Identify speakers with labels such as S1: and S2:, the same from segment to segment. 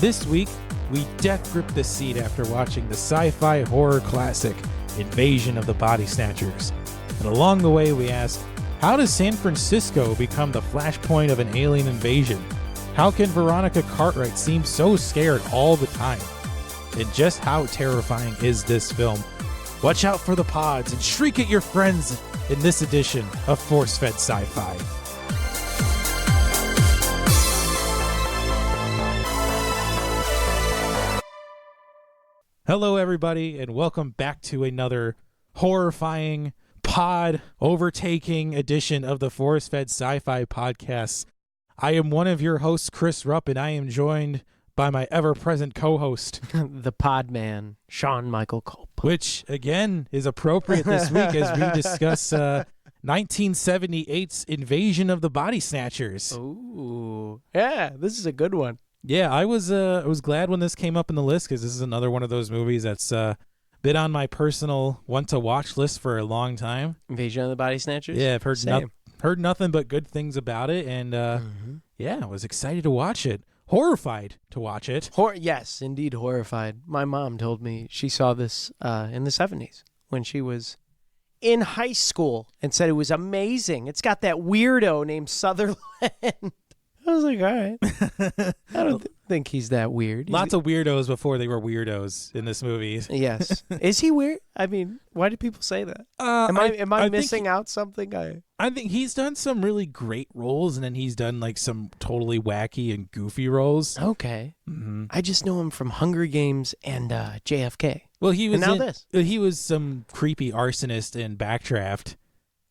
S1: This week, we death grip the seat after watching the sci-fi horror classic, Invasion of the Body Snatchers. And along the way, we asked, how does San Francisco become the flashpoint of an alien invasion? How can Veronica Cartwright seem so scared all the time? And just how terrifying is this film? Watch out for the pods and shriek at your friends in this edition of Force-Fed Sci-Fi. Hello, everybody, and welcome back to another horrifying, pod overtaking edition of the Force-Fed Sci-Fi podcast. I am one of your hosts, Chris Rupp, and I am joined by my ever-present co-host,
S2: the pod man, Sean Michael Culp.
S1: Which, again, is appropriate this week as we discuss 1978's Invasion of the Body Snatchers.
S2: Ooh, yeah, this is a good one.
S1: Yeah, I was glad when this came up in the list because this is another one of those movies that's been on my personal want-to-watch list for a long time.
S2: Invasion of the Body Snatchers?
S1: Yeah, I've heard nothing but good things about it, and yeah, I was excited to watch it. Horrified to watch it.
S2: Yes, indeed horrified. My mom told me she saw this in the 70s when she was in high school and said it was amazing. It's got that weirdo named Sutherland. I was like, all right. I don't think he's that weird.
S1: Lots of weirdos before they were weirdos in this movie.
S2: Yes. Is he weird? I mean, why do people say that? Am I missing out something?
S1: I think he's done some really great roles, and then he's done like some totally wacky and goofy roles.
S2: Okay.
S1: Mm-hmm.
S2: I just know him from Hunger Games and JFK.
S1: Well, he was
S2: this.
S1: He was some creepy arsonist in Backdraft.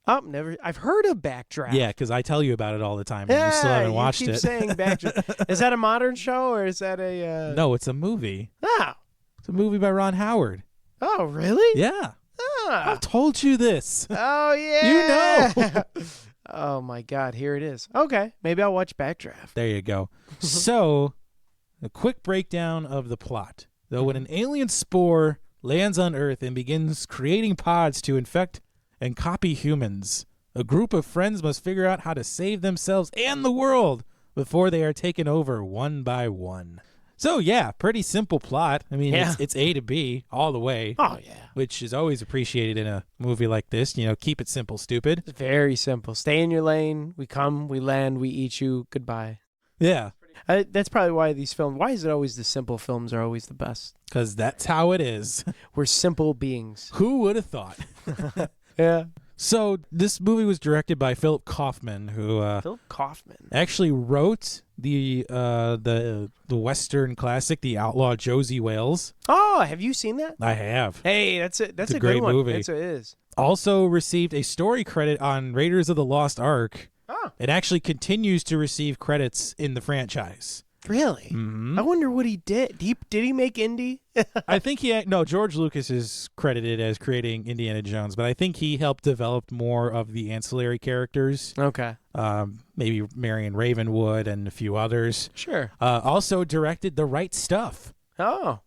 S2: Oh, never. I've heard of Backdraft.
S1: Yeah, because I tell you about it all the time, and you still haven't watched
S2: keep
S1: it.
S2: Saying Backdraft. Is that a modern show or is that a?
S1: No, it's a movie.
S2: Oh,
S1: it's a movie by Ron Howard.
S2: Oh, really?
S1: Yeah.
S2: Ah.
S1: I've told you this.
S2: Oh yeah.
S1: You know.
S2: Oh my God, here it is. Okay, maybe I'll watch Backdraft.
S1: There you go. So, a quick breakdown of the plot. Though when an alien spore lands on Earth and begins creating pods to infect and copy humans, a group of friends must figure out how to save themselves and the world before they are taken over one by one. So yeah, pretty simple plot. I mean, it's A to B all the way.
S2: Oh yeah.
S1: Which is always appreciated in a movie like this. You know, keep it simple, stupid.
S2: It's very simple. Stay in your lane. We come, we land, we eat you. Goodbye.
S1: Yeah.
S2: That's probably why these films, why is it always the simple films are always the best?
S1: Because that's how it is.
S2: We're simple beings.
S1: Who would have thought?
S2: Yeah.
S1: So this movie was directed by Philip Kaufman, who actually wrote the Western classic, The Outlaw Josie Wales.
S2: Oh, have you seen that?
S1: I have.
S2: Hey, that's a
S1: great
S2: good one.
S1: movie.
S2: It is.
S1: Also received a story credit on Raiders of the Lost Ark.
S2: Oh.
S1: It actually continues to receive credits in the franchise.
S2: Really?
S1: Mm-hmm.
S2: I wonder what he did. Did he make Indy?
S1: I think George Lucas is credited as creating Indiana Jones, but I think he helped develop more of the ancillary characters.
S2: Okay.
S1: Maybe Marion Ravenwood and a few others.
S2: Sure.
S1: Also directed The Right Stuff.
S2: Oh,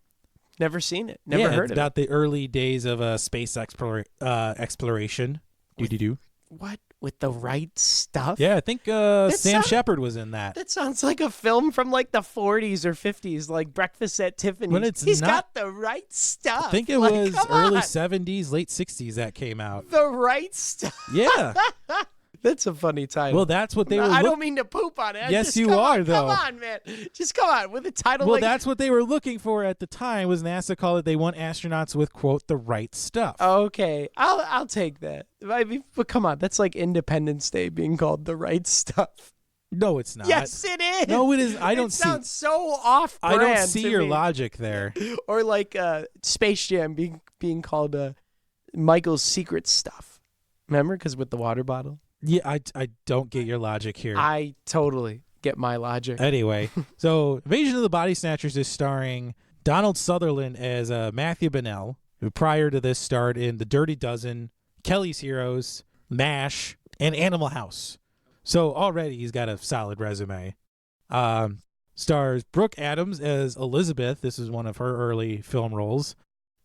S2: never seen it. Never heard of it.
S1: About the early days of space exploration. Do.
S2: What? With The Right Stuff?
S1: Yeah, I think Sam Shepard was in that.
S2: That sounds like a film from like the 40s or 50s, like Breakfast at Tiffany's.
S1: But
S2: He's got the right stuff.
S1: I think it was early 70s, late 60s that came out.
S2: The Right Stuff.
S1: Yeah.
S2: That's a funny title.
S1: Well, that's what they were.
S2: I don't mean to poop on it.
S1: Yes, you are, though.
S2: Come on, man. Just come on with a title.
S1: Well, that's what they were looking for at the time. Was NASA called it? They want astronauts with quote the right stuff.
S2: Okay, I'll take that. I mean, but come on, that's like Independence Day being called The Right Stuff.
S1: No, it's not.
S2: Yes, it is.
S1: No, it is. I don't see.
S2: It sounds so off-brand.
S1: I don't see your logic there.
S2: Or like Space Jam being called Michael's Secret Stuff. Remember, because with the water bottle.
S1: Yeah, I don't get your logic here.
S2: I totally get my logic.
S1: Anyway, so Invasion of the Body Snatchers is starring Donald Sutherland as Matthew Bennell, who prior to this starred in The Dirty Dozen, Kelly's Heroes, MASH, and Animal House. So already he's got a solid resume. Stars Brooke Adams as Elizabeth. This is one of her early film roles.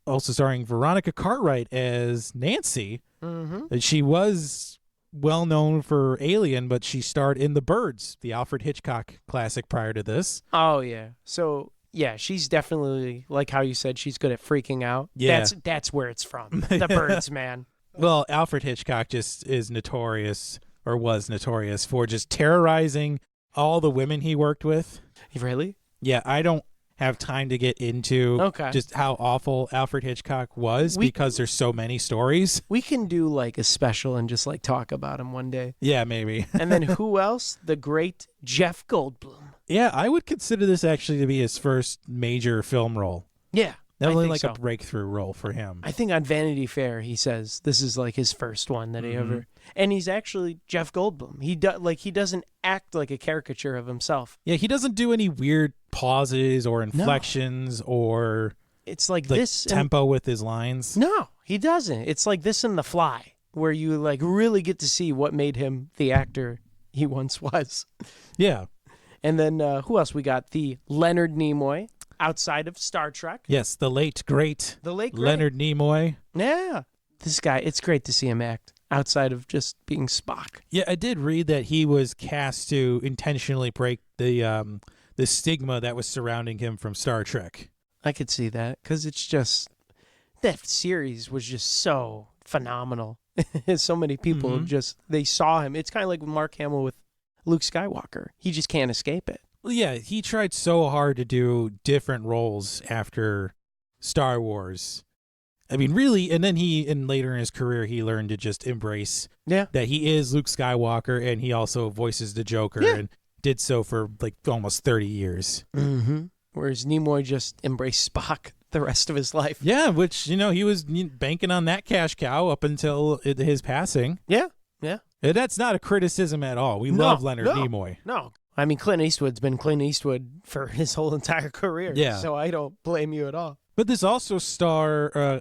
S1: Also starring Veronica Cartwright as Nancy. Mm-hmm. She was well known for Alien, but she starred in The Birds, the Alfred Hitchcock classic prior to this.
S2: Oh, yeah. So Yeah, she's definitely, like how you said, she's good at freaking out.
S1: Yeah.
S2: That's where it's from. The birds, man.
S1: Well, Alfred Hitchcock just is notorious, or was notorious, for just terrorizing all the women he worked with.
S2: Really?
S1: Yeah, I don't have time to get into just how awful Alfred Hitchcock was because there's so many stories.
S2: We can do like a special and just like talk about him one day.
S1: Yeah, maybe.
S2: And then who else? The great Jeff Goldblum.
S1: Yeah, I would consider this actually to be his first major film role.
S2: Yeah.
S1: Definitely like a breakthrough role for him.
S2: I think on Vanity Fair he says this is like his first one that he ever. And he's actually Jeff Goldblum. He doesn't act like a caricature of himself.
S1: Yeah, he doesn't do any weird pauses or inflections or
S2: it's like this
S1: tempo with his lines.
S2: No, he doesn't. It's like this in The Fly, where you like really get to see what made him the actor he once was.
S1: Yeah.
S2: And then who else we got? The Leonard Nimoy. Outside of Star Trek.
S1: Yes, the late great Leonard Nimoy.
S2: Yeah. This guy, it's great to see him act outside of just being Spock.
S1: Yeah, I did read that he was cast to intentionally break the stigma that was surrounding him from Star Trek.
S2: I could see that because it's just, that series was just so phenomenal. So many people they saw him. It's kind of like with Mark Hamill with Luke Skywalker. He just can't escape it.
S1: Well, yeah, he tried so hard to do different roles after Star Wars. I mean, really, and then later in his career, he learned to just embrace that he is Luke Skywalker, and he also voices the Joker, and did so for like almost 30 years.
S2: Mm-hmm. Whereas Nimoy just embraced Spock the rest of his life.
S1: Yeah, which, he was banking on that cash cow up until his passing.
S2: Yeah, yeah.
S1: And that's not a criticism at all. We love Leonard Nimoy.
S2: No. I mean, Clint Eastwood's been Clint Eastwood for his whole entire career.
S1: Yeah.
S2: So I don't blame you at all.
S1: But this also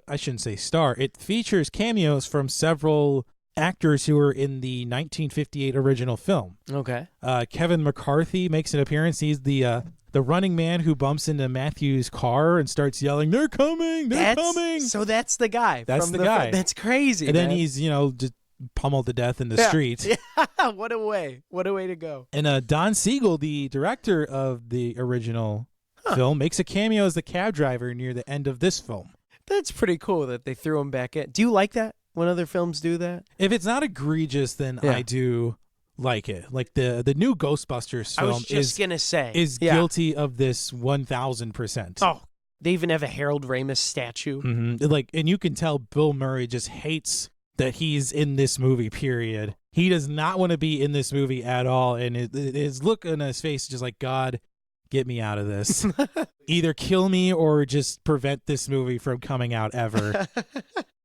S1: I shouldn't say star, it features cameos from several actors who were in the 1958 original film.
S2: Okay.
S1: Kevin McCarthy makes an appearance. He's the running man who bumps into Matthew's car and starts yelling, "They're coming! They're coming!"
S2: So that's the guy.
S1: That's the guy.
S2: That's crazy.
S1: And
S2: man.
S1: then he's, just pummeled to death in the street.
S2: Yeah. What a way to go.
S1: And Don Siegel, the director of the original film, makes a cameo as the cab driver near the end of this film.
S2: That's pretty cool that they threw him back in. Do you like that when other films do that?
S1: If it's not egregious, then I do like it. Like the new Ghostbusters film
S2: I was just gonna say
S1: is guilty of this 1000%.
S2: Oh, they even have a Harold Ramis statue.
S1: Mm-hmm. And you can tell Bill Murray just hates that he's in this movie, period. He does not want to be in this movie at all. And his look on his face is just like, God, get me out of this. Either kill me or just prevent this movie from coming out ever.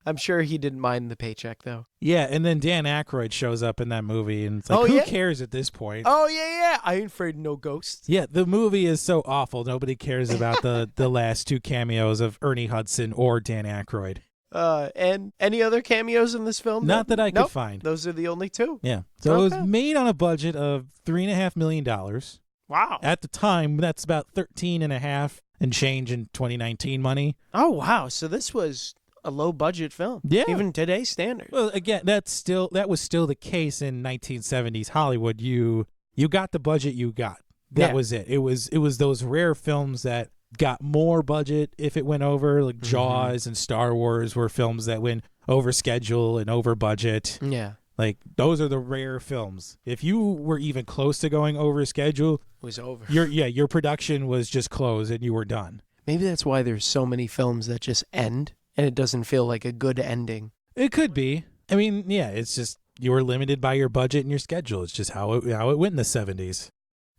S2: I'm sure he didn't mind the paycheck, though.
S1: Yeah, and then Dan Aykroyd shows up in that movie, and it's like, who cares at this point?
S2: Oh, yeah. I ain't afraid of no ghosts.
S1: Yeah, the movie is so awful. Nobody cares about the last two cameos of Ernie Hudson or Dan Aykroyd.
S2: And any other cameos in this film?
S1: Not that I could find.
S2: Those are the only two.
S1: Yeah. So it was made on a budget of $3.5 million.
S2: Wow.
S1: At the time, that's about 13.5 and change in 2019 money.
S2: Oh, wow. So this was a low budget film.
S1: Yeah.
S2: Even today's standard.
S1: Well, again, that was still the case in 1970s Hollywood. You got the budget you got. That was it. It was those rare films that got more budget if it went over, like Jaws and Star Wars were films that went over schedule and over budget.
S2: Yeah.
S1: Like, those are the rare films. If you were even close to going over schedule,
S2: it was over.
S1: Your production was just closed and you were done.
S2: Maybe that's why there's so many films that just end and it doesn't feel like a good ending.
S1: It could be. I mean, yeah, it's just you were limited by your budget and your schedule. It's just how it went in the 70s.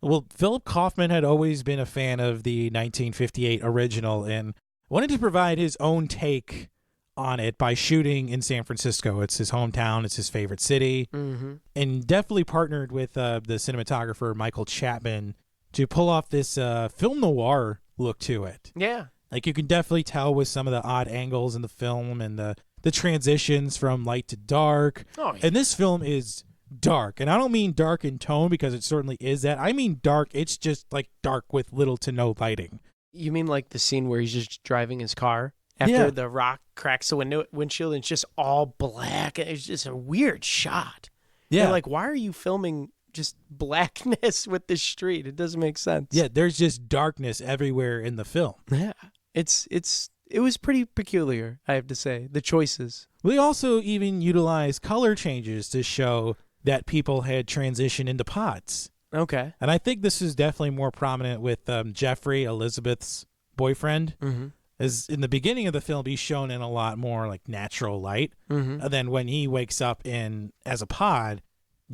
S1: Well, Philip Kaufman had always been a fan of the 1958 original and wanted to provide his own take on it by shooting in San Francisco. It's his hometown. It's his favorite city.
S2: Mm-hmm.
S1: And definitely partnered with the cinematographer Michael Chapman to pull off this film noir look to it.
S2: Yeah.
S1: Like, you can definitely tell with some of the odd angles in the film and the transitions from light to dark.
S2: Oh, yeah.
S1: And this film is dark. And I don't mean dark in tone, because it certainly is that. I mean dark. It's just like dark with little to no lighting.
S2: You mean like the scene where he's just driving his car after the rock cracks the windshield and it's just all black? It's just a weird shot.
S1: Yeah.
S2: You're like, why are you filming just blackness with the street. It doesn't make sense.
S1: Yeah, there's just darkness everywhere in the film.
S2: Yeah. It was pretty peculiar, I have to say, the choices.
S1: We also even utilize color changes to show that people had transitioned into pods.
S2: Okay.
S1: And I think this is definitely more prominent with Jeffrey, Elizabeth's boyfriend.
S2: Mm-hmm.
S1: As in the beginning of the film, he's shown in a lot more like natural light.
S2: Mm-hmm.
S1: And then when he wakes up in as a pod,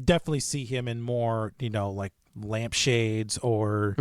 S1: definitely see him in more, like lampshades or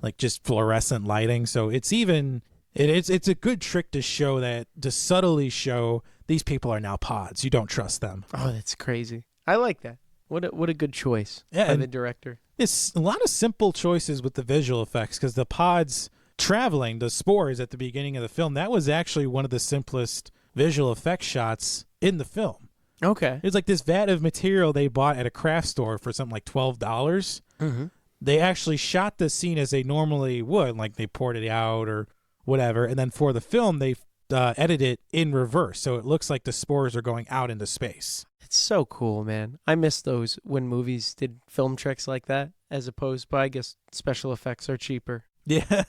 S1: like just fluorescent lighting. So it's even it's a good trick to show that, to subtly show these people are now pods. You don't trust them.
S2: Oh, that's crazy. I like that. What a good choice by the director.
S1: It's a lot of simple choices with the visual effects, because the pods traveling, the spores at the beginning of the film, that was actually one of the simplest visual effects shots in the film.
S2: Okay.
S1: It's like this vat of material they bought at a craft store for something like $12.
S2: Mm-hmm.
S1: They actually shot the scene as they normally would, like they poured it out or whatever, and then for the film they edited it in reverse, so it looks like the spores are going out into space.
S2: It's so cool, man. I miss those when movies did film tricks like that, as opposed, but I guess special effects are cheaper.
S1: Yeah.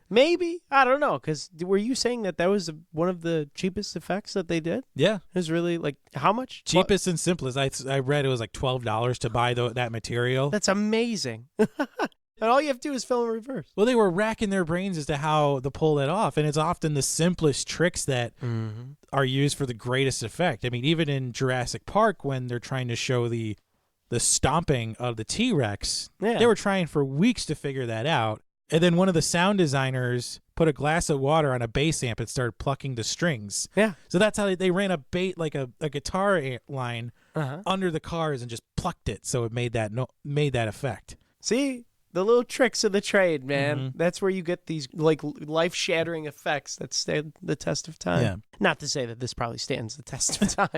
S2: Maybe. I don't know, because were you saying that was one of the cheapest effects that they did?
S1: Yeah.
S2: It was really, like, how much?
S1: Cheapest and simplest. I read it was like $12 to buy that material.
S2: That's amazing. And all you have to do is film in reverse.
S1: Well, they were racking their brains as to how to pull that off, and it's often the simplest tricks that are used for the greatest effect. I mean, even in Jurassic Park, when they're trying to show the stomping of the T-Rex, they were trying for weeks to figure that out. And then one of the sound designers put a glass of water on a bass amp and started plucking the strings.
S2: Yeah.
S1: So that's how they ran a guitar line under the cars and just plucked it, so it made that effect.
S2: See? The little tricks of the trade, man. Mm-hmm. That's where you get these like life-shattering effects that stand the test of time.
S1: Yeah.
S2: Not to say that this probably stands the test of time,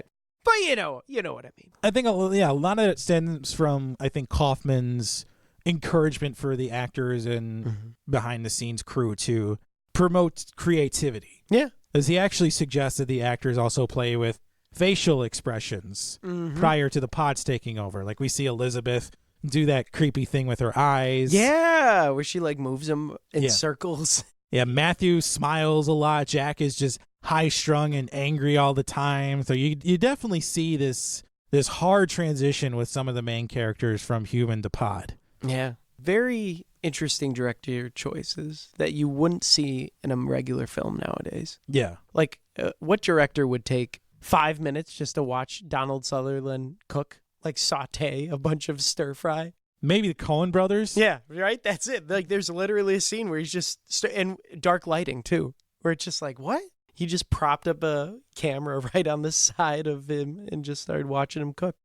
S2: but you know what I mean.
S1: I think a lot of it stems from, I think, Kaufman's encouragement for the actors and behind-the-scenes crew to promote creativity.
S2: Yeah,
S1: as he actually suggested the actors also play with facial expressions prior to the pods taking over. Like we see Elizabeth do that creepy thing with her eyes.
S2: Yeah, where she like moves them in circles.
S1: Yeah, Matthew smiles a lot. Jack is just high-strung and angry all the time. So you definitely see this hard transition with some of the main characters from human to pod.
S2: Yeah, very interesting director choices that you wouldn't see in a regular film nowadays.
S1: Yeah.
S2: Like, what director would take 5 minutes just to watch Donald Sutherland cook? Like saute a bunch of stir fry.
S1: Maybe the Coen brothers.
S2: Yeah, right. That's it. Like there's literally a scene where he's just and dark lighting too, where it's just like, what? He just propped up a camera right on the side of him and just started watching him cook.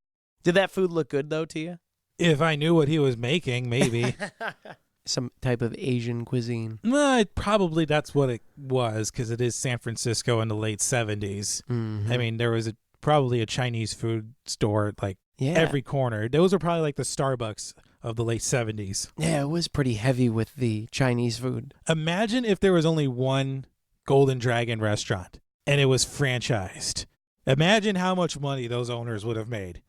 S2: Did that food look good though to you?
S1: If I knew what he was making, maybe.
S2: Some type of Asian cuisine.
S1: Probably that's what it was, because it is San Francisco in the late 70s. I mean, there was probably a Chinese food store like every corner. Those are probably like the Starbucks of the late 70s.
S2: Yeah, it was pretty heavy with the Chinese food.
S1: Imagine if there was only one Golden Dragon restaurant and it was franchised. Imagine how much money those owners would have made.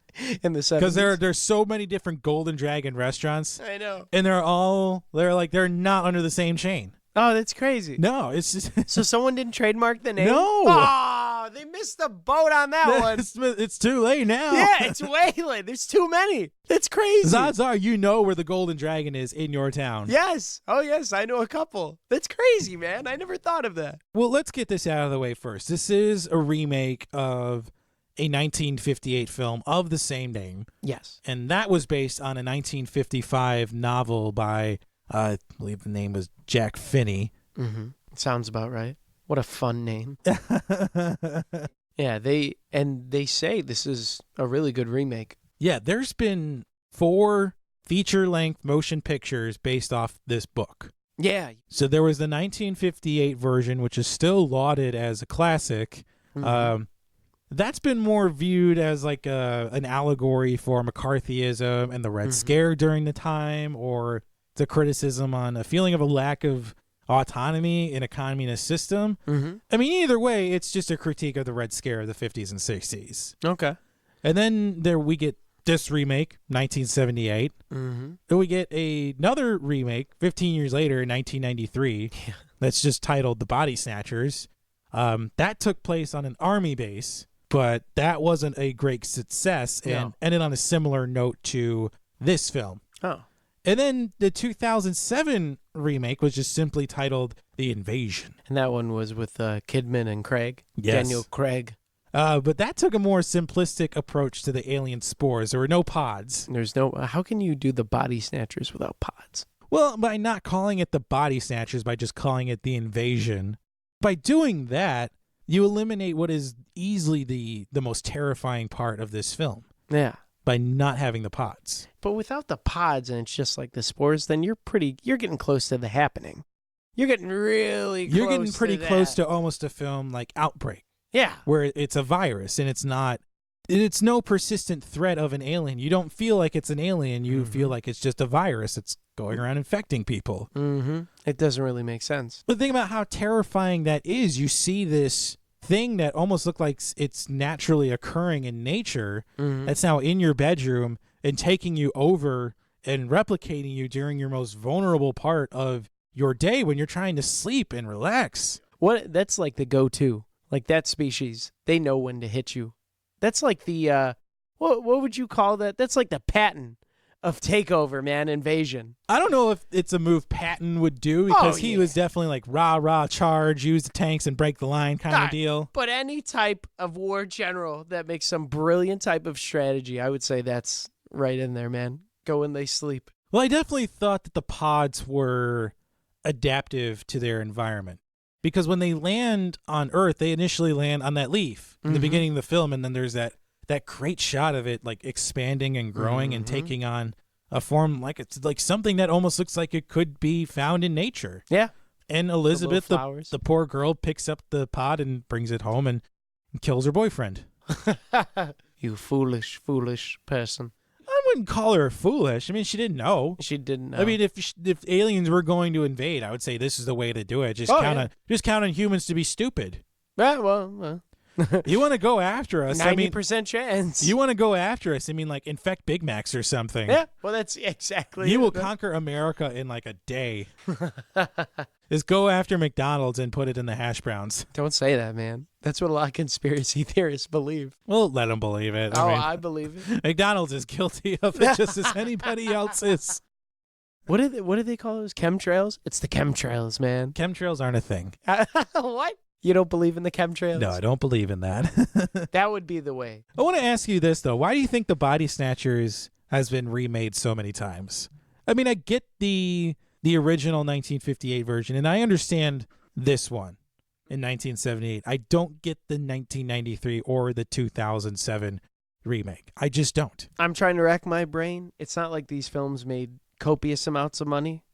S2: In the 70s.
S1: Because there's so many different Golden Dragon restaurants.
S2: I know.
S1: And they're not under the same chain.
S2: Oh, that's crazy.
S1: No, it's just...
S2: So someone didn't trademark the name?
S1: No.
S2: Oh, they missed the boat on that one.
S1: It's too late now.
S2: Yeah, it's way late. There's too many. That's crazy.
S1: Odds are you know where the Golden Dragon is in your town.
S2: Yes. Oh, yes. I know a couple. That's crazy, man. I never thought of that.
S1: Well, let's get this out of the way first. This is a remake of a 1958 film of the same name.
S2: Yes.
S1: And that was based on a 1955 novel by... I believe the name was Jack Finney.
S2: Sounds about right. What a fun name. Yeah, they say this is a really good remake.
S1: Yeah, there's been 4 feature-length motion pictures based off this book.
S2: Yeah.
S1: So there was the 1958 version, which is still lauded as a classic. That's been more viewed as like an allegory for McCarthyism and the Red Scare during the time, or the criticism on a feeling of a lack of autonomy in a communist system. I mean, either way, it's just a critique of the Red Scare of the 50s and 60s.
S2: Okay.
S1: And then we get this remake, 1978.
S2: Mm-hmm.
S1: Then we get another remake 15 years later in 1993 that's just titled The Body Snatchers. That took place on an army base, but that wasn't a great success and ended on a similar note to this film.
S2: Oh.
S1: And then the 2007 remake was just simply titled The Invasion.
S2: And that one was with Kidman and Craig.
S1: Yes.
S2: Daniel Craig.
S1: But that took a more simplistic approach to the alien spores. There were no pods.
S2: There's no. How can you do the Body Snatchers without pods?
S1: Well, by not calling it the Body Snatchers, by just calling it The Invasion. By doing that, you eliminate what is easily the most terrifying part of this film.
S2: Yeah.
S1: By not having the pods.
S2: But without the pods and it's just like the spores, then you're getting close to the happening. You're getting really close.
S1: You're getting pretty
S2: to
S1: close
S2: that.
S1: to almost a film like Outbreak.
S2: Yeah.
S1: Where it's a virus and it's no persistent threat of an alien. You don't feel like it's an alien. You feel like it's just a virus. It's going around infecting people.
S2: Mm-hmm. It doesn't really make sense.
S1: But think about how terrifying that is. You see this thing that almost looks like it's naturally occurring in nature that's now in your bedroom and taking you over and replicating you during your most vulnerable part of your day when you're trying to sleep and relax.
S2: That's like the go-to. Like that species, they know when to hit you. That's like the what would you call that? That's like the Patton of takeover, man, invasion.
S1: I don't know if it's a move Patton would do because he was definitely like rah charge, use the tanks and break the line kind of deal.
S2: But any type of war general that makes some brilliant type of strategy, I would say that's right in there, man. Go when they sleep.
S1: Well, I definitely thought that the pods were adaptive to their environment. Because when they land on Earth, they initially land on that leaf in the beginning of the film, and then there's that great shot of it like expanding and growing and taking on a form like it's like something that almost looks like it could be found in nature.
S2: Yeah.
S1: And Elizabeth,
S2: flowers.
S1: the poor girl, picks up the pod and brings it home and kills her boyfriend.
S2: You foolish person.
S1: I wouldn't call her foolish. I mean, she didn't know.
S2: She didn't know.
S1: I mean, if aliens were going to invade, I would say this is the way to do it. Just count on humans to be stupid.
S2: Yeah, well.
S1: You want to go after us?
S2: 90% chance.
S1: You want to go after us? I mean, like infect Big Macs or something.
S2: Yeah, well, that's exactly.
S1: You will conquer America in like a day. Just go after McDonald's and put it in the hash browns.
S2: Don't say that, man. That's what a lot of conspiracy theorists believe.
S1: Well, let them believe it.
S2: I believe it.
S1: McDonald's is guilty of it just as anybody else is.
S2: What do they call those? Chemtrails? It's the chemtrails, man.
S1: Chemtrails aren't a thing.
S2: What? You don't believe in the chemtrails?
S1: No, I don't believe in that.
S2: That would be the way.
S1: I want to ask you this, though. Why do you think The Body Snatchers has been remade so many times? I mean, I get the original 1958 version, and I understand this one in 1978. I don't get the 1993 or the 2007 remake. I just don't.
S2: I'm trying to rack my brain. It's not like these films made copious amounts of money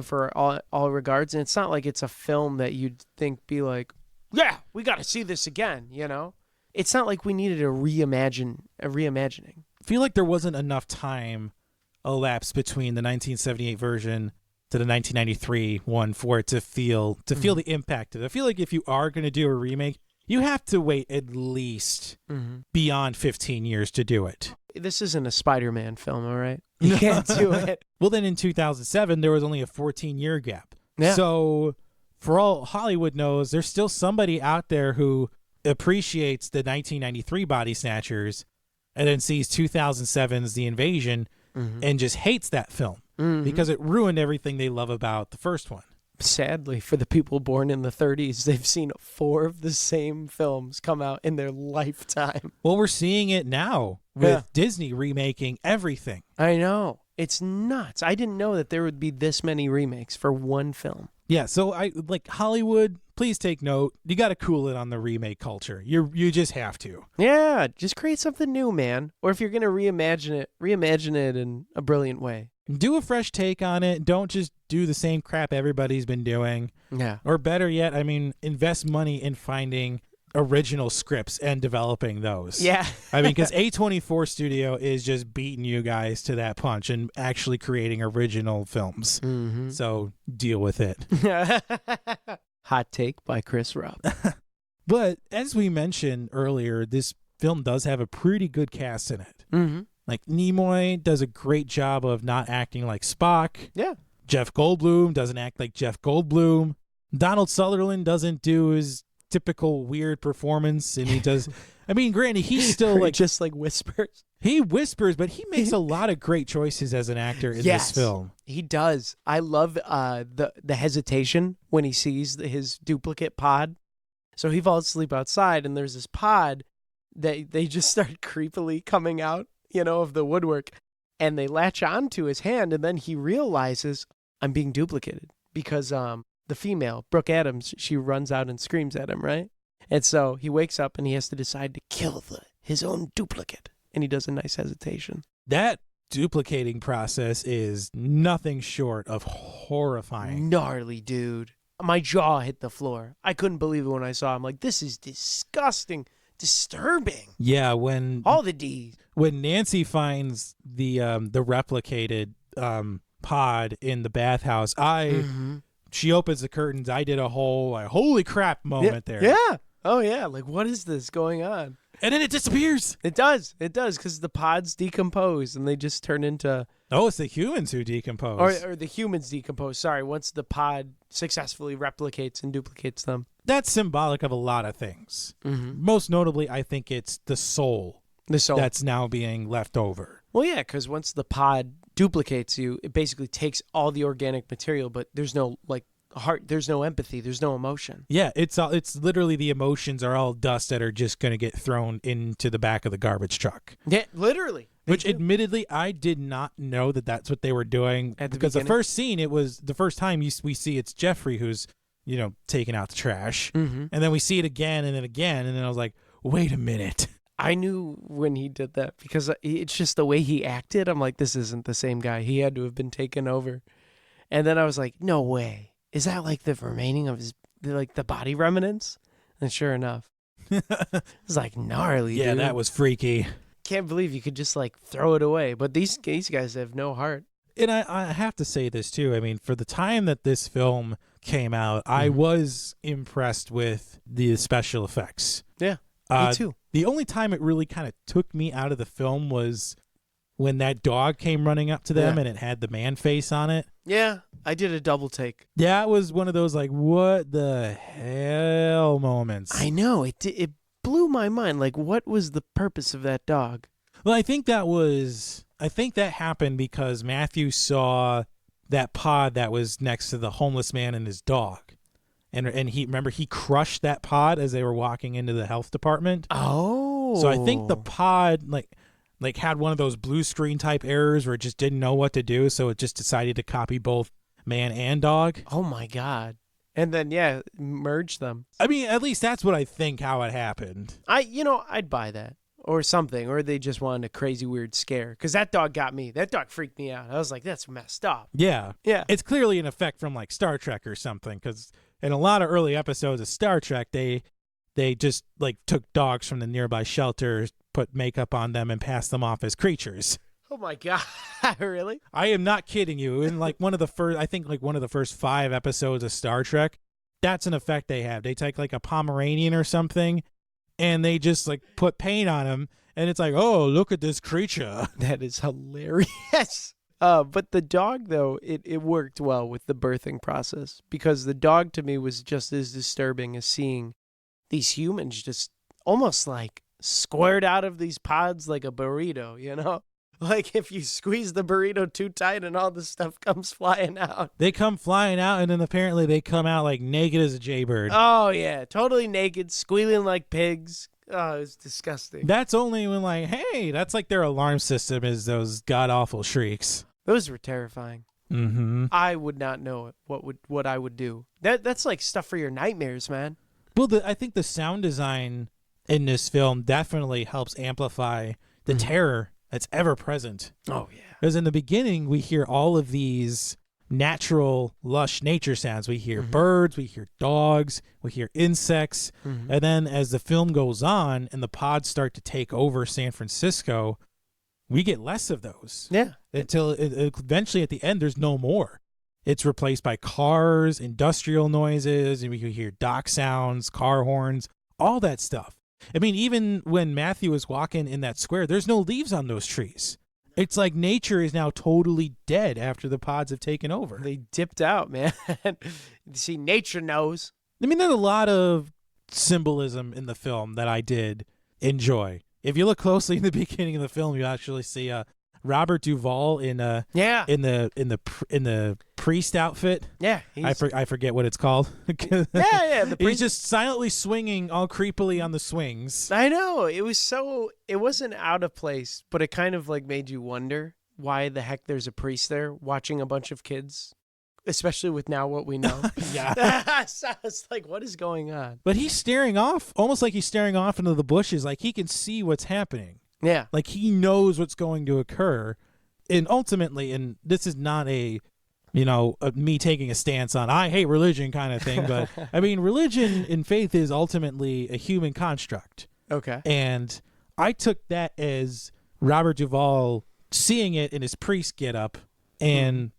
S2: for all regards, and it's not like it's a film that you'd think be like, yeah, we got to see this again, you know? It's not like we needed a reimagining.
S1: I feel like there wasn't enough time elapsed between the 1978 version to the 1993 one for it to feel the impact of it. I feel like if you are going to do a remake, you have to wait at least beyond 15 years to do it.
S2: This isn't a Spider-Man film, all right? You can't do it.
S1: Well, then in 2007, there was only a 14-year gap. Yeah. So for all Hollywood knows, there's still somebody out there who appreciates the 1993 Body Snatchers and then sees 2007's The Invasion and just hates that film because it ruined everything they love about the first one.
S2: Sadly, for the people born in the 30s, they've seen 4 of the same films come out in their lifetime.
S1: Well, we're seeing it now with Disney remaking everything.
S2: I know. It's nuts. I didn't know that there would be this many remakes for one film.
S1: Yeah, so I like Hollywood, please take note. You got to cool it on the remake culture. You just have to.
S2: Yeah, just create something new, man. Or if you're going to reimagine it in a brilliant way.
S1: Do a fresh take on it. Don't just do the same crap everybody's been doing.
S2: Yeah.
S1: Or better yet, I mean, invest money in finding original scripts and developing those.
S2: Yeah.
S1: I mean, because A24 Studio is just beating you guys to that punch and actually creating original films. So deal with it.
S2: Hot take by Chris Rupp.
S1: But as we mentioned earlier, this film does have a pretty good cast in it. Like Nimoy does a great job of not acting like Spock.
S2: Yeah.
S1: Jeff Goldblum doesn't act like Jeff Goldblum. Donald Sutherland doesn't do his typical weird performance, and he does. I mean, granted, he's still like
S2: just like whispers.
S1: He whispers, but he makes a lot of great choices as an actor in this film.
S2: He does. I love the hesitation when he sees his duplicate pod. So he falls asleep outside, and there's this pod that they just start creepily coming out, of the woodwork, and they latch onto his hand, and then he realizes, I'm being duplicated because the female, Brooke Adams, she runs out and screams at him, right? And so he wakes up and he has to decide to kill his own duplicate. And he does a nice hesitation.
S1: That duplicating process is nothing short of horrifying.
S2: Gnarly, dude. My jaw hit the floor. I couldn't believe it when I saw it. I'm like, this is disgusting, disturbing.
S1: Yeah, when
S2: all the D's.
S1: When Nancy finds the replicated pod in the bathhouse, she opens the curtains. I did a whole like, holy crap moment there.
S2: Yeah. Oh yeah. Like, what is this going on?
S1: And then it disappears.
S2: It does, because the pods decompose and they just turn into...
S1: Oh, it's the humans who decompose.
S2: Or the humans decompose, sorry, once the pod successfully replicates and duplicates them.
S1: That's symbolic of a lot of things.
S2: Mm-hmm.
S1: Most notably, I think it's the soul.
S2: The soul.
S1: That's now being left over.
S2: Well, yeah, because once the pod duplicates you, it basically takes all the organic material, but there's no, heart, there's no empathy, there's no emotion.
S1: Yeah, it's literally the emotions are all dust that are just going to get thrown into the back of the garbage truck.
S2: Yeah, literally.
S1: Which admittedly I did not know that that's what they were doing because the first scene, it was the first time we see it's Jeffrey who's taking out the trash, and then we see it again and then again, and then I was like, wait a minute.
S2: I knew when he did that because it's just the way he acted. I'm like, this isn't the same guy. He had to have been taken over. And then I was like, no way. Is that like the remaining of his, the body remnants? And sure enough, it's like gnarly,
S1: Yeah,
S2: dude.
S1: that was freaky.
S2: Can't believe you could just throw it away. But these guys have no heart.
S1: And I have to say this too. I mean, for the time that this film came out, I was impressed with the special effects.
S2: Yeah, me too.
S1: The only time it really kind of took me out of the film was when that dog came running up to them and it had the man face on it.
S2: Yeah, I did a double take.
S1: Yeah, it was one of those what the hell moments.
S2: I know, it blew my mind. Like, what was the purpose of that dog?
S1: Well, I think that happened because Matthew saw that pod that was next to the homeless man and his dog. And he crushed that pod as they were walking into the health department.
S2: Oh.
S1: So I think the pod like had one of those blue screen type errors where it just didn't know what to do, so it just decided to copy both man and dog.
S2: Oh my God. And then merge them.
S1: I mean, at least that's what I think how it happened.
S2: I'd buy that or something, or they just wanted a crazy weird scare because that dog got me. That dog freaked me out. I was like, that's messed up.
S1: Yeah. It's clearly an effect from Star Trek or something, because in a lot of early episodes of Star Trek, they just took dogs from the nearby shelter, put makeup on them, and passed them off as creatures.
S2: Oh my God. Really?
S1: I am not kidding you. In one of the first 5 episodes of Star Trek, that's an effect they have. They take a Pomeranian or something, and they just put paint on him, and it's oh, look at this creature.
S2: That is hilarious. But the dog, though, it worked well with the birthing process, because the dog to me was just as disturbing as seeing these humans just almost squared out of these pods like a burrito, Like if you squeeze the burrito too tight and all the stuff comes flying out.
S1: They come flying out, and then apparently they come out naked as a jaybird.
S2: Oh, yeah. Totally naked, squealing like pigs. Oh, it's disgusting.
S1: That's only when hey, that's their alarm system is those god-awful shrieks.
S2: Those were terrifying.
S1: Mm-hmm.
S2: I would not know what I would do. That's stuff for your nightmares, man.
S1: Well, I think the sound design in this film definitely helps amplify the terror that's ever present.
S2: Oh, yeah.
S1: Because in the beginning, we hear all of these natural, lush nature sounds. We hear birds, we hear dogs, we hear insects. And then as the film goes on and the pods start to take over San Francisco, we get less of those.
S2: Yeah.
S1: Until eventually at the end, there's no more. It's replaced by cars, industrial noises, and we can hear dock sounds, car horns, all that stuff. I mean, even when Matthew is walking in that square, there's no leaves on those trees. It's like nature is now totally dead after the pods have taken over.
S2: They dipped out, man. See, nature knows.
S1: I mean, there's a lot of symbolism in the film that I did enjoy. If you look closely in the beginning of the film, you actually see Robert Duvall in the priest outfit.
S2: Yeah,
S1: I forget what it's called. He's just silently swinging all creepily on the swings.
S2: I know, it wasn't out of place, but it kind of like made you wonder why the heck there's a priest there watching a bunch of kids, especially with now what we know.
S1: Yeah.
S2: So it's like, what is going on?
S1: But he's staring off, almost like he's staring off into the bushes, like he can see what's happening.
S2: Yeah.
S1: Like he knows what's going to occur. And ultimately, and this is not me taking a stance on I hate religion kind of thing, but I mean, religion and faith is ultimately a human construct.
S2: Okay.
S1: And I took that as Robert Duvall seeing it in his priest getup and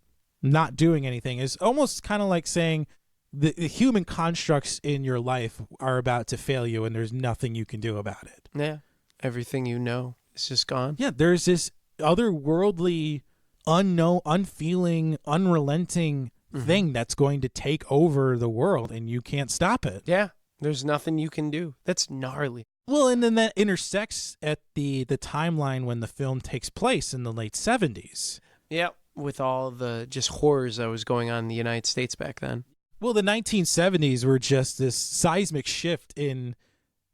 S1: not doing anything is almost kind of like saying the human constructs in your life are about to fail you and there's nothing you can do about it.
S2: Yeah. Everything you know is just gone.
S1: Yeah, there's this otherworldly, unknown, unfeeling, unrelenting thing that's going to take over the world and you can't stop it.
S2: Yeah. There's nothing you can do. That's gnarly.
S1: Well, and then that intersects at the timeline when the film takes place in the late 70s.
S2: Yeah. With all the just horrors that was going on in the United States back then.
S1: Well, the 1970s were just this seismic shift in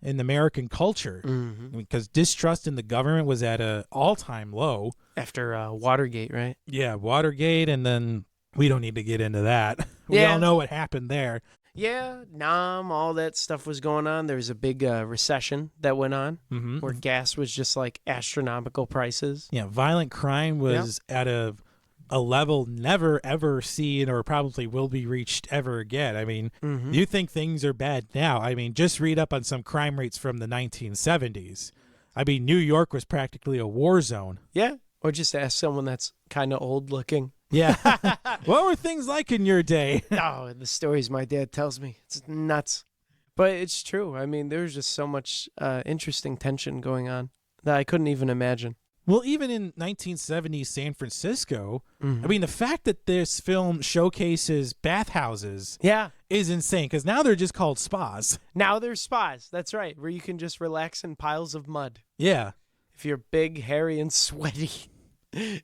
S1: American culture because distrust in the government was at an all-time low.
S2: After Watergate, right?
S1: Yeah, Watergate, and then we don't need to get into that. We all know what happened there.
S2: Yeah, Nam, all that stuff was going on. There was a big recession that went on where gas was just like astronomical prices.
S1: Yeah, violent crime was at a level never, ever seen or probably will be reached ever again. I mean, you think things are bad now. I mean, just read up on some crime rates from the 1970s. I mean, New York was practically a war zone.
S2: Yeah, or just ask someone that's kind of old looking.
S1: Yeah. What were things like in your day?
S2: Oh, the stories my dad tells me. It's nuts. But it's true. I mean, there's just so much interesting tension going on that I couldn't even imagine.
S1: Well, even in 1970s San Francisco, I mean, the fact that this film showcases bathhouses is insane because now they're just called spas.
S2: Now they're spas. That's right, where you can just relax in piles of mud.
S1: Yeah.
S2: If you're big, hairy, and sweaty,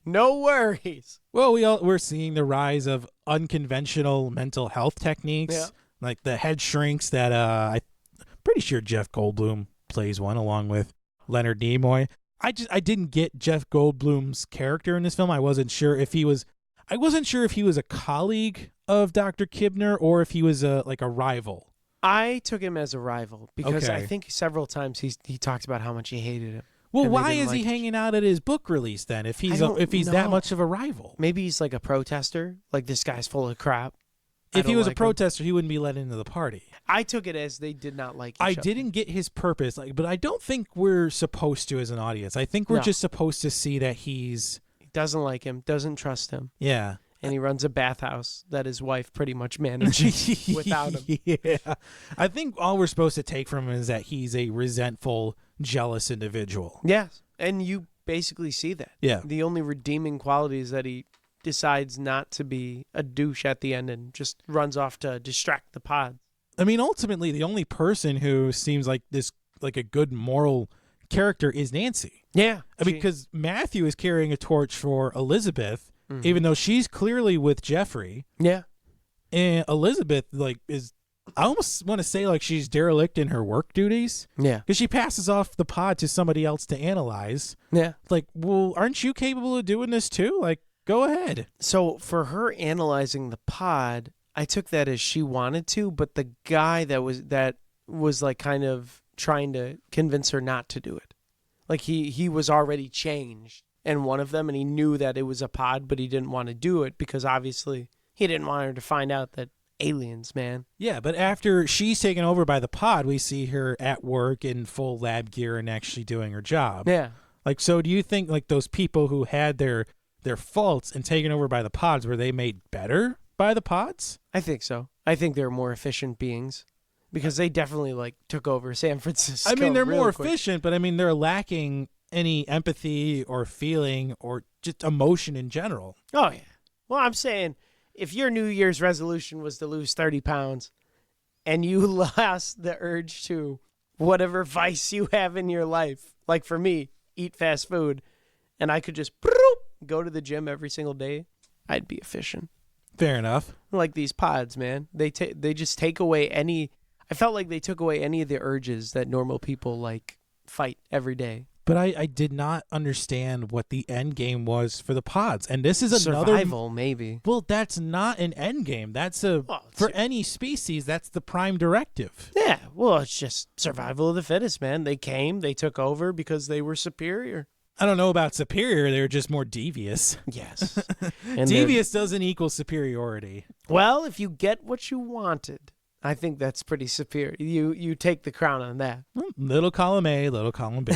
S2: no worries.
S1: Well, we're seeing the rise of unconventional mental health techniques, like the head shrinks that I'm pretty sure Jeff Goldblum plays one along with Leonard Nimoy. I didn't get Jeff Goldblum's character in this film. I wasn't sure if he was a colleague of Dr. Kibner or if he was a rival.
S2: I took him as a rival because
S1: Okay.
S2: I think several times he talked about how much he hated him.
S1: Well,
S2: And they
S1: why
S2: didn't
S1: is he
S2: like-
S1: hanging out at his book release then? If he's
S2: don't
S1: that
S2: know.
S1: much of a rival,
S2: Maybe he's like a protester. Like, this guy's full of crap.
S1: if he was a
S2: him.
S1: protester, he wouldn't be let into the party.
S2: I took it as they did not like each
S1: I
S2: other.
S1: didn't get his purpose, but I don't think we're supposed to as an audience. I think we're
S2: No.
S1: just supposed to see that he's
S2: He doesn't like him, doesn't trust him.
S1: yeah.
S2: And he runs a bathhouse that his wife pretty much manages without him.
S1: Yeah. I think all we're supposed to take from him is that he's a resentful, jealous individual.
S2: Yes. And you basically see that.
S1: Yeah.
S2: The only redeeming quality is that he decides not to be a douche at the end and just runs off to distract the pod.
S1: I mean, ultimately, the only person who seems like a good moral character is Nancy.
S2: Yeah.
S1: I mean, because Matthew is carrying a torch for Elizabeth, even though she's clearly with Jeffrey.
S2: Yeah.
S1: And Elizabeth, is, I almost want to say, she's derelict in her work duties.
S2: Yeah.
S1: Because she passes off the pod to somebody else to analyze.
S2: Yeah.
S1: Well, aren't you capable of doing this too? Go ahead.
S2: So for her analyzing the pod, I took that as she wanted to, but the guy that was kind of trying to convince her not to do it. Like he was already changed in one of them, and he knew that it was a pod, but he didn't want to do it because obviously he didn't want her to find out that aliens, man.
S1: Yeah, but after she's taken over by the pod, we see her at work in full lab gear and actually doing her job.
S2: Yeah.
S1: So do you think those people who had their faults and taken over by the pods, were they made better by the pods?
S2: I think so. I think they're more efficient beings. because they definitely like took over San Francisco.
S1: I mean, they're
S2: real
S1: more
S2: quick.
S1: efficient, but I mean, they're lacking any empathy or feeling or just emotion in general.
S2: Oh yeah. Well, I'm saying if your New Year's resolution was to lose 30 pounds and you lost the urge to whatever vice you have in your life, like for me, eat fast food, and I could just go to the gym every single day, I'd be efficient.
S1: Fair enough.
S2: Like these pods, man. They just take away any. I felt like they took away any of the urges that normal people like fight every day.
S1: But I did not understand what the end game was for the pods. And this is another
S2: Survival, maybe.
S1: Well, that's not an end game. That's for any species, that's the prime directive.
S2: Yeah, well, it's just survival of the fittest, man. They came, they took over because they were superior.
S1: I don't know about superior. They're just more devious.
S2: Yes. And
S1: Devious doesn't equal superiority.
S2: well, if you get what you wanted, I think that's pretty superior. You take the crown on that.
S1: Little column A, little column B.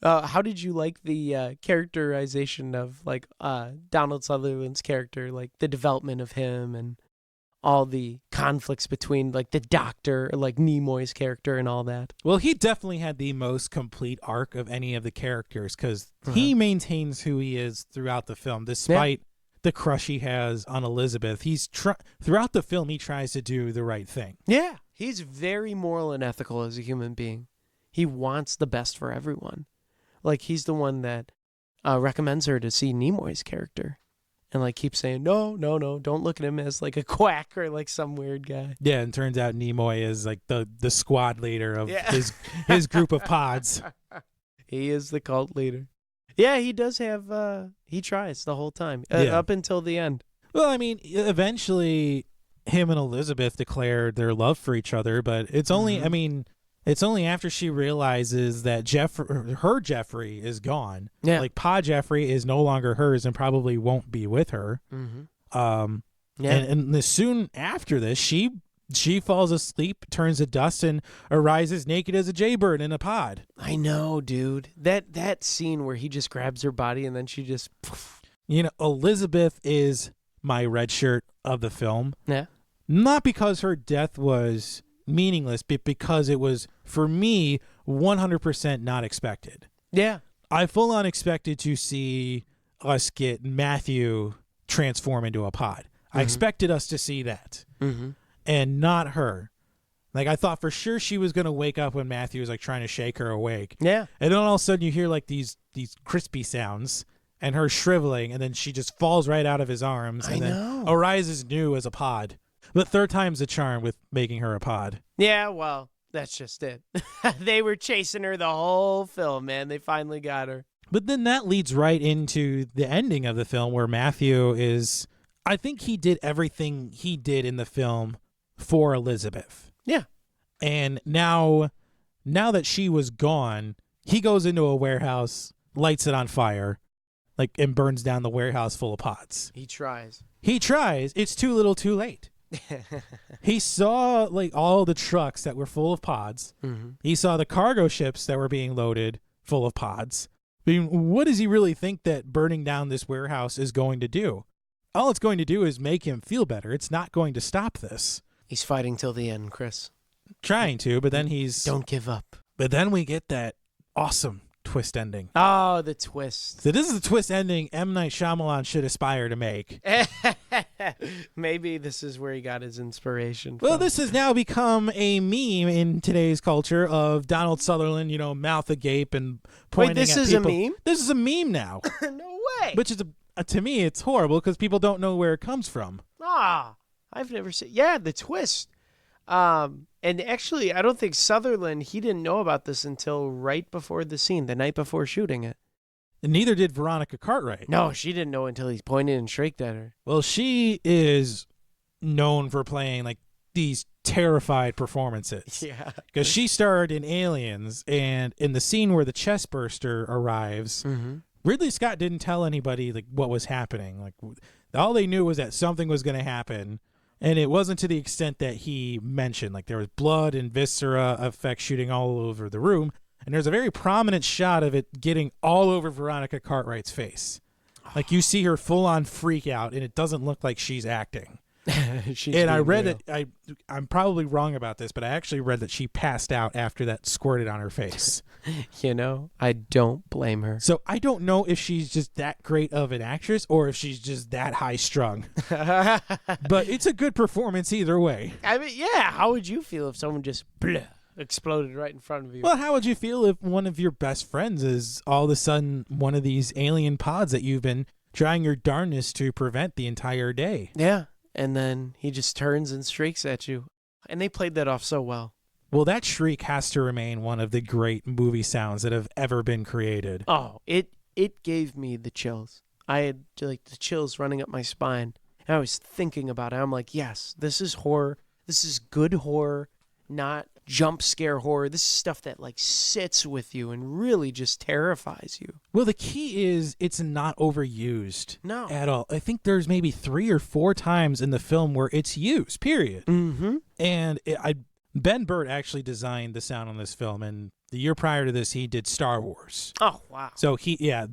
S2: How did you like the characterization of like Donald Sutherland's character, like the development of him and all the conflicts between like the doctor, like Nimoy's character and all that?
S1: Well, he definitely had the most complete arc of any of the characters because he maintains who he is throughout the film, despite the crush he has on Elizabeth. He's throughout the film, he tries to do the right thing.
S2: Yeah. He's very moral and ethical as a human being. He wants the best for everyone. Like he's the one that recommends her to see Nimoy's character. And like keeps saying, no, don't look at him as like a quack or like some weird guy.
S1: Yeah, and turns out Nimoy is like the squad leader of his group of pods.
S2: He is the cult leader. Yeah, he does have, he tries the whole time, up until the end.
S1: Well, I mean, eventually him and Elizabeth declared their love for each other, but it's only, I mean, it's only after she realizes that her Jeffrey is gone.
S2: Yeah.
S1: Like, Pa Jeffrey is no longer hers and probably won't be with her. And soon after this, she falls asleep, turns to dust, and arises naked as a jaybird in a pod.
S2: I know, dude. That scene where he just grabs her body and then she just...
S1: You know, Elizabeth is my red shirt of the film.
S2: Yeah.
S1: Not because her death was meaningless, but because it was, for me, 100% not expected.
S2: Yeah.
S1: I full on expected to see us get Matthew transform into a pod. I expected us to see that. And not her. Like, I thought for sure she was going to wake up when Matthew was like trying to shake her awake.
S2: Yeah.
S1: And then all of a sudden you hear like these crispy sounds and her shriveling, and then she just falls right out of his arms and then arises new as a pod. But third time's the charm with making her a pod.
S2: Yeah, well, that's just it. They were chasing her the whole film, man. They finally got her.
S1: But then that leads right into the ending of the film where Matthew is, I think he did everything he did in the film for Elizabeth.
S2: Yeah.
S1: And now that she was gone, he goes into a warehouse, lights it on fire, like, and burns down the warehouse full of pots.
S2: He tries.
S1: It's too little too late. He saw like all the trucks that were full of pods. He saw the cargo ships that were being loaded full of pods. I mean, what does he really think that burning down this warehouse is going to do? All it's going to do is make him feel better. It's not going to stop this.
S2: He's fighting till the end, Chris.
S1: Trying to, but then
S2: Don't give up.
S1: But then we get that awesome twist ending.
S2: Oh, the twist.
S1: So this is the twist ending M. Night Shyamalan should aspire to make.
S2: Maybe this is where he got his inspiration from.
S1: Well, this has now become a meme in today's culture of Donald Sutherland, you know, mouth agape and pointing
S2: Wait, this
S1: at
S2: is
S1: people.
S2: a meme?
S1: This is a meme now.
S2: No way.
S1: Which is, to me, it's horrible because people don't know where it comes from.
S2: I've never seen... Yeah, the twist. And actually, I don't think Sutherland, he didn't know about this until right before the scene, the night before shooting it.
S1: And neither did Veronica Cartwright.
S2: No, she didn't know until he pointed and shrieked at her.
S1: Well, she is known for playing like these terrified performances.
S2: Yeah.
S1: Because she starred in Aliens, and in the scene where the chest burster arrives, Ridley Scott didn't tell anybody like what was happening. Like, all they knew was that something was going to happen. And it wasn't to the extent that he mentioned. Like, there was blood and viscera effects shooting all over the room. And there's a very prominent shot of it getting all over Veronica Cartwright's face. Like, you see her full-on freak out, and it doesn't look like she's acting.
S2: She's
S1: And I
S2: being
S1: read
S2: real.
S1: that I'm probably wrong about this, but I actually read that she passed out after that squirted on her face.
S2: You know, I don't blame her.
S1: So I don't know if she's just that great of an actress or if she's just that high strung. But it's a good performance either way.
S2: I mean, yeah. How would you feel if someone just exploded right in front of you?
S1: Well, how would you feel if one of your best friends is all of a sudden one of these alien pods that you've been trying your darndest to prevent the entire day?
S2: Yeah. And then he just turns and shrieks at you. And they played that off so well.
S1: Well, that shriek has to remain one of the great movie sounds that have ever been created.
S2: Oh, it gave me the chills. I had like the chills running up my spine. And I was thinking about it. I'm like, yes, this is horror. This is good horror, not jump scare horror. This is stuff that like sits with you and really just terrifies you.
S1: Well, the key is it's not overused
S2: No.
S1: at all. I think there's maybe 3 or 4 times in the film where it's used, period.
S2: Mm-hmm.
S1: And Ben Burtt actually designed the sound on this film, and the year prior to this, he did Star Wars.
S2: Oh, wow.
S1: So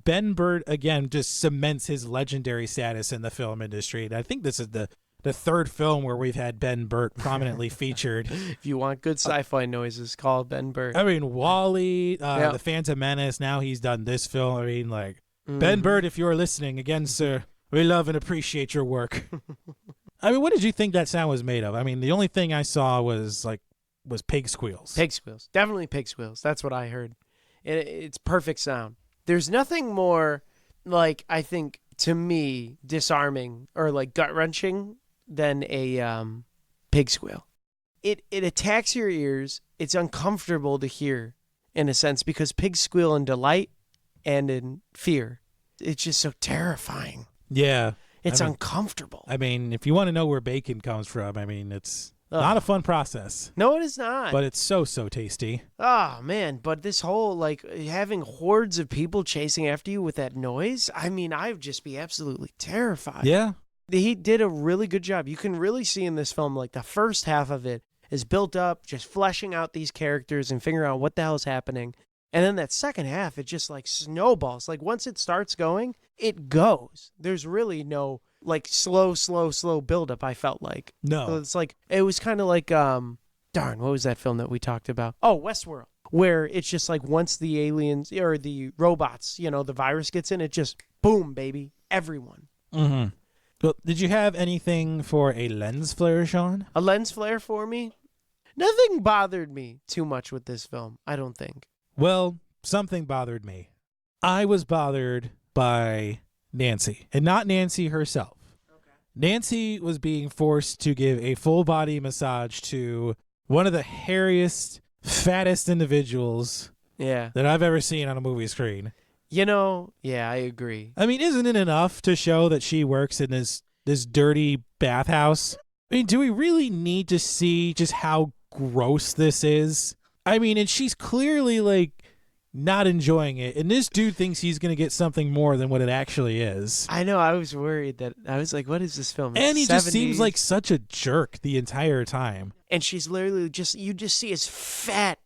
S1: Ben Burtt, again, just cements his legendary status in the film industry. And I think this is the 3rd film where we've had Ben Burtt prominently featured.
S2: If you want good sci-fi noises, call Ben Burtt.
S1: I mean, Wall-E, The Phantom Menace, now he's done this film. I mean, like, Ben Burtt, if you're listening, again, sir, we love and appreciate your work. I mean, what did you think that sound was made of? I mean, the only thing I saw was pig squeals.
S2: Pig squeals. Definitely pig squeals. That's what I heard. It's perfect sound. There's nothing more, like, I think, to me, disarming or, like, gut-wrenching than a pig squeal. It attacks your ears. It's uncomfortable to hear, in a sense, because pigs squeal in delight and in fear. It's just so terrifying.
S1: Yeah.
S2: It's uncomfortable.
S1: I mean, if you want to know where bacon comes from, I mean, it's not a fun process.
S2: No, it is not.
S1: But it's so tasty.
S2: Oh, man. But this whole, like, having hordes of people chasing after you with that noise, I mean, I would just be absolutely terrified.
S1: Yeah.
S2: He did a really good job. You can really see in this film, like, the first half of it is built up, just fleshing out these characters and figuring out what the hell is happening. And then that second half, it just, like, snowballs. Like, once it starts going, it goes. There's really no, like, slow buildup, I felt like.
S1: No.
S2: So it's like, it was kind of like, darn, what was that film that we talked about? Oh, Westworld. Where it's just like once the aliens, or the robots, you know, the virus gets in, it just, boom, baby, everyone.
S1: Mm-hmm. Well, did you have anything for a lens flare, Sean?
S2: A lens flare for me? Nothing bothered me too much with this film, I don't think.
S1: Well, something bothered me. I was bothered by Nancy, and not Nancy herself. Okay. Nancy was being forced to give a full body massage to one of the hairiest, fattest individuals that I've ever seen on a movie screen.
S2: You know, yeah, I agree.
S1: I mean, isn't it enough to show that she works in this dirty bathhouse? I mean, do we really need to see just how gross this is? I mean, and she's clearly, like, not enjoying it. And this dude thinks he's going to get something more than what it actually is.
S2: I know. I was worried that, I was like, what is this film?
S1: And he just seems like such a jerk the entire time.
S2: And she's literally just, you just see his fat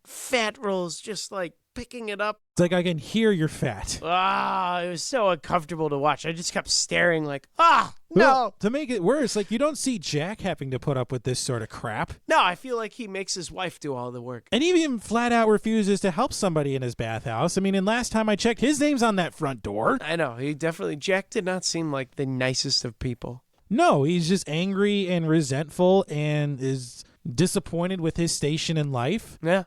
S2: rolls just, like, picking it up.
S1: It's like, I can hear you're fat.
S2: It was so uncomfortable to watch. I just kept staring like, no.
S1: Well, to make it worse, like, you don't see Jack having to put up with this sort of crap.
S2: No, I feel like he makes his wife do all the work.
S1: And he even flat out refuses to help somebody in his bathhouse. I mean, and last time I checked, his name's on that front door.
S2: I know. Jack did not seem like the nicest of people.
S1: No, he's just angry and resentful and is disappointed with his station in life.
S2: Yeah.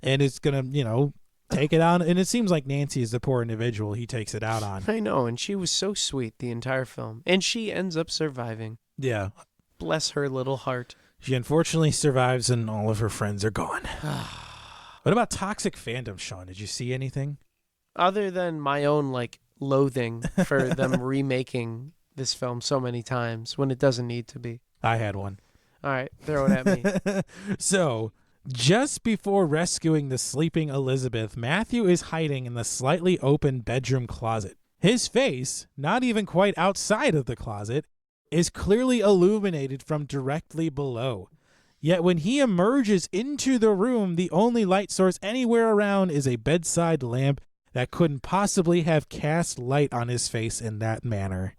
S1: And is going to, take it on. And it seems like Nancy is the poor individual he takes it out on.
S2: I know. And she was so sweet the entire film. And she ends up surviving.
S1: Yeah.
S2: Bless her little heart.
S1: She unfortunately survives and all of her friends are gone. What about toxic fandom, Sean? Did you see anything?
S2: Other than my own, like, loathing for them remaking this film so many times when it doesn't need to be.
S1: I had one.
S2: All right. Throw it at me.
S1: So, just before rescuing the sleeping Elizabeth, Matthew is hiding in the slightly open bedroom closet. His face, not even quite outside of the closet, is clearly illuminated from directly below. Yet when he emerges into the room, the only light source anywhere around is a bedside lamp that couldn't possibly have cast light on his face in that manner.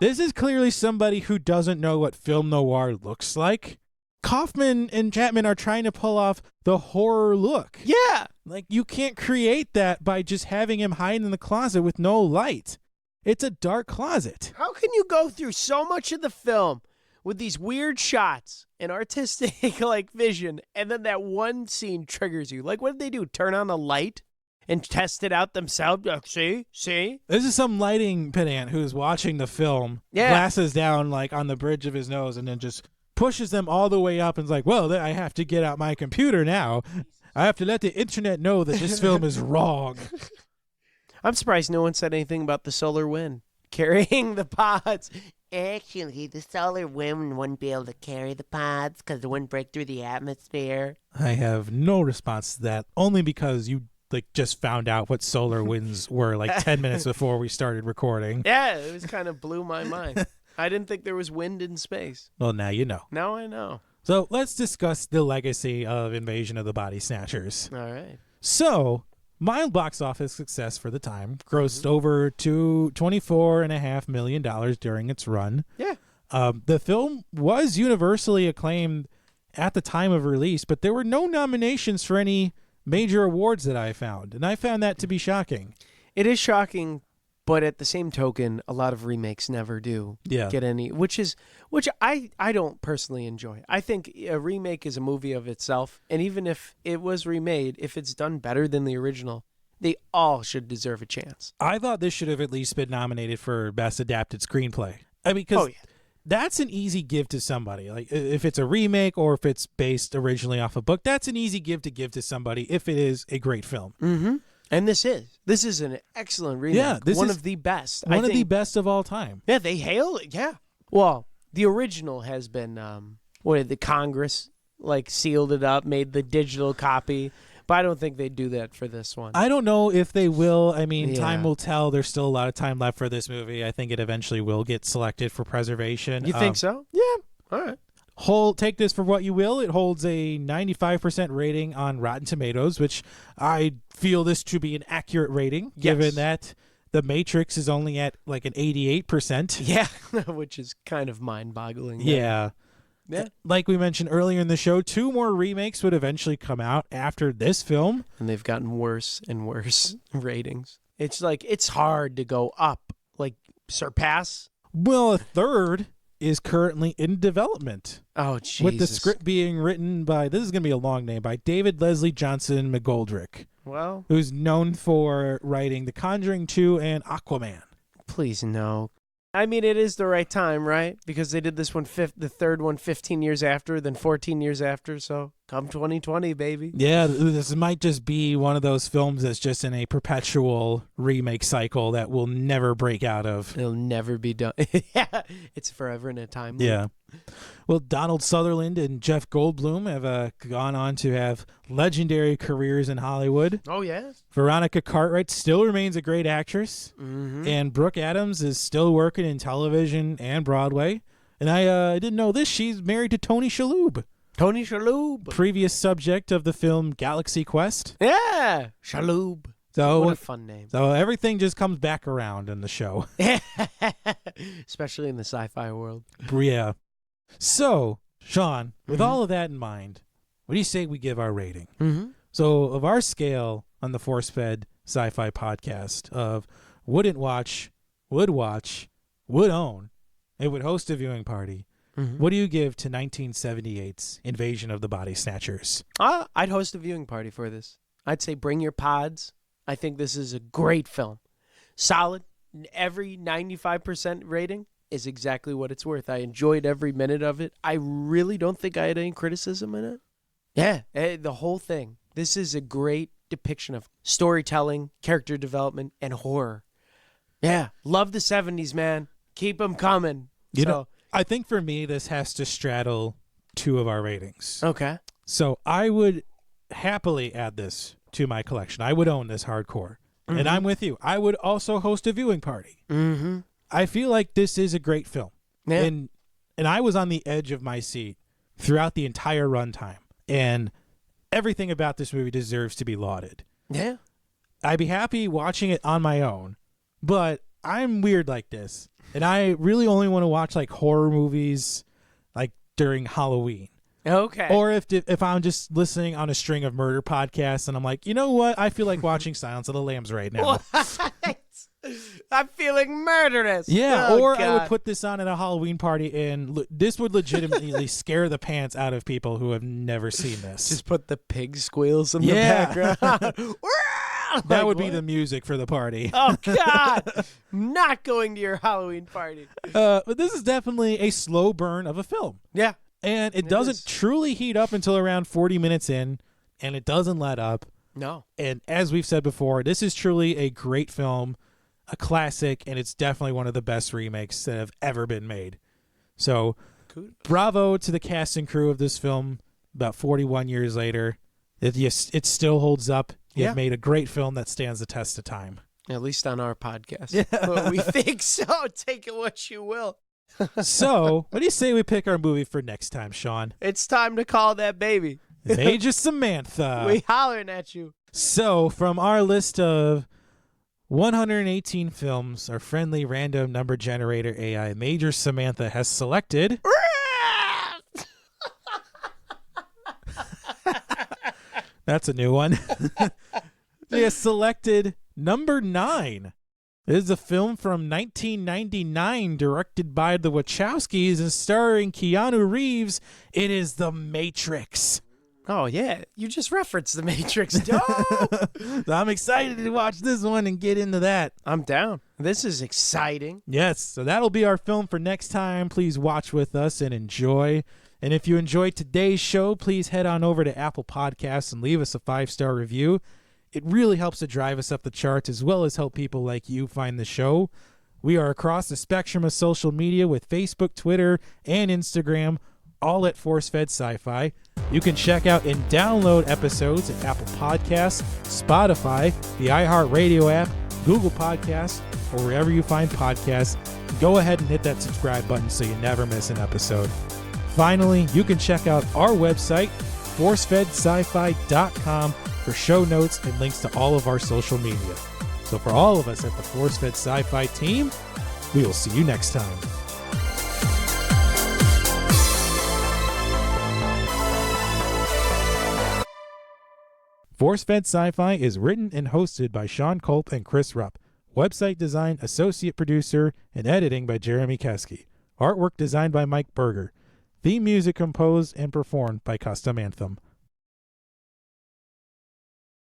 S1: This is clearly somebody who doesn't know what film noir looks like. Kaufman and Chapman are trying to pull off the horror look.
S2: Yeah.
S1: Like, you can't create that by just having him hide in the closet with no light. It's a dark closet.
S2: How can you go through so much of the film with these weird shots and artistic like vision, and then that one scene triggers you? Like, what did they do? Turn on a light and test it out themselves? Like, see?
S1: This is some lighting pedant who's watching the film, glasses down like on the bridge of his nose, and then just pushes them all the way up and is like, well, I have to get out my computer now. I have to let the internet know that this film is wrong.
S2: I'm surprised no one said anything about the solar wind carrying the pods.
S3: Actually, the solar wind wouldn't be able to carry the pods because it wouldn't break through the atmosphere.
S1: I have no response to that, only because you just found out what solar winds were like 10 minutes before we started recording.
S2: Yeah, it was kind of blew my mind. I didn't think there was wind in space.
S1: Well, now you know.
S2: Now I know.
S1: So let's discuss the legacy of Invasion of the Body Snatchers.
S2: All right.
S1: So, mild box office success for the time, grossed over to $24.5 million during its run.
S2: Yeah.
S1: The film was universally acclaimed at the time of release, but there were no nominations for any major awards that I found, and I found that to be shocking.
S2: It is shocking, but at the same token, a lot of remakes never do get any, which I don't personally enjoy. I think a remake is a movie of itself, and even if it was remade, if it's done better than the original, they all should deserve a chance.
S1: I thought this should have at least been nominated for Best Adapted Screenplay. I mean, because that's an easy give to somebody. Like, if it's a remake or if it's based originally off a book, that's an easy give to somebody if it is a great film.
S2: Mm-hmm. And this is an excellent remake.
S1: Yeah, this
S2: one
S1: is
S2: of the best.
S1: One of the best of all time.
S2: Yeah, they hail it. Yeah. Well, the original has been the Congress sealed it up, made the digital copy, but I don't think they'd do that for this one.
S1: I don't know if they will. I mean, time will tell. There's still a lot of time left for this movie. I think it eventually will get selected for preservation.
S2: You think so? Yeah. All right.
S1: Take this for what you will. It holds a 95% rating on Rotten Tomatoes, which I feel this to be an accurate rating, given that The Matrix is only at like an 88%.
S2: Yeah, which is kind of mind-boggling.
S1: Yeah.
S2: Yeah.
S1: Like we mentioned earlier in the show, 2 more remakes would eventually come out after this film.
S2: And they've gotten worse and worse ratings. It's hard to go up, surpass.
S1: Well, a third is currently in development.
S2: Oh, Jesus.
S1: With the script being written by, this is going to be a long name, by David Leslie Johnson McGoldrick.
S2: Well,
S1: who's known for writing The Conjuring 2 and Aquaman.
S2: Please, no. I mean, it is the right time, right? Because they did this one, the third one 15 years after, then 14 years after. So come 2020, baby.
S1: Yeah, this might just be one of those films that's just in a perpetual remake cycle that will never break out of.
S2: It'll never be done. Yeah, it's forever in a time loop.
S1: Yeah. Well, Donald Sutherland and Jeff Goldblum have gone on to have legendary careers in Hollywood.
S2: Oh, yeah?
S1: Veronica Cartwright still remains a great actress.
S2: Mm-hmm.
S1: And Brooke Adams is still working in television and Broadway. And I didn't know this. She's married to Tony Shalhoub.
S2: Tony Shalhoub.
S1: Previous subject of the film Galaxy Quest.
S2: Yeah, Shalhoub.
S1: So,
S2: what a fun name.
S1: So everything just comes back around in the show.
S2: Especially in the sci-fi world.
S1: Yeah. So, Sean, with all of that in mind, what do you say we give our rating?
S2: Mm-hmm.
S1: So, of our scale on the Force-Fed Sci-Fi podcast of wouldn't watch, would own, and would host a viewing party, what do you give to 1978's Invasion of the Body Snatchers?
S2: I'd host a viewing party for this. I'd say bring your pods. I think this is a great film. Solid. Every 95% rating is exactly what it's worth. I enjoyed every minute of it. I really don't think I had any criticism in it. Yeah, the whole thing. This is a great depiction of storytelling, character development, and horror. Yeah, love the 70s, man. Keep them coming.
S1: You know, I think for me, this has to straddle 2 of our ratings.
S2: Okay.
S1: So I would happily add this to my collection. I would own this hardcore. And I'm with you. I would also host a viewing party.
S2: Mm-hmm.
S1: I feel like this is a great film.
S2: Yeah.
S1: And I was on the edge of my seat throughout the entire runtime. And everything about this movie deserves to be lauded.
S2: Yeah.
S1: I'd be happy watching it on my own, but I'm weird like this. And I really only want to watch like horror movies like during Halloween.
S2: Okay.
S1: Or if I'm just listening on a string of murder podcasts and I'm like, you know what? I feel like watching Silence of the Lambs right now.
S2: What? I'm feeling murderous.
S1: Yeah,
S2: Oh,
S1: or I would
S2: God.
S1: put this on at a Halloween party, and this would legitimately scare the pants out of people who have never seen this.
S2: Just put the pig squeals in
S1: Yeah.
S2: the background.
S1: That would be the music for the party.
S2: Oh, God. I'm not going to your Halloween party.
S1: But this is definitely a slow burn of a film.
S2: Yeah.
S1: And it
S2: It
S1: doesn't
S2: is.
S1: truly heat up until around 40 minutes in, and it doesn't let up.
S2: No.
S1: And as we've said before, this is truly a great film, a classic, and it's definitely one of the best remakes that have ever been made. So, bravo to the cast and crew of this film about 41 years later. It still holds up. You've
S2: Yeah.
S1: made a great film that stands the test of time.
S2: At least on our podcast. Yeah. Well, we think so. Take it what you will.
S1: So, what do you say we pick our movie for next time, Sean?
S2: It's time to call that baby.
S1: Major Samantha.
S2: We hollering at you.
S1: So, from our list of 118 films, our friendly random number generator AI, Major Samantha, has selected. That's a new one. He has selected number 9. It is a film from 1999 directed by the Wachowskis and starring Keanu Reeves. It is The Matrix.
S2: Oh, yeah. You just referenced The Matrix. Dope.
S1: So I'm excited to watch this one and get into that.
S2: I'm down. This is exciting.
S1: Yes, so that'll be our film for next time. Please watch with us and enjoy. And if you enjoyed today's show, please head on over to Apple Podcasts and leave us a 5-star review. It really helps to drive us up the charts as well as help people like you find the show. We are across the spectrum of social media with Facebook, Twitter, and Instagram, all at ForceFed Sci-Fi. You can check out and download episodes at Apple Podcasts, Spotify, the iHeartRadio app, Google Podcasts, or wherever you find podcasts. Go ahead and hit that subscribe button so you never miss an episode. Finally, you can check out our website, forcefedsci-fi.com, for show notes and links to all of our social media. So for all of us at the ForceFed Sci-Fi team, we will see you next time. ForceFed Sci-Fi is written and hosted by Sean Culp and Chris Rupp. Website design, associate producer, and editing by Jeremy Keski. Artwork designed by Mike Berger. Theme music composed and performed by Custom Anthem.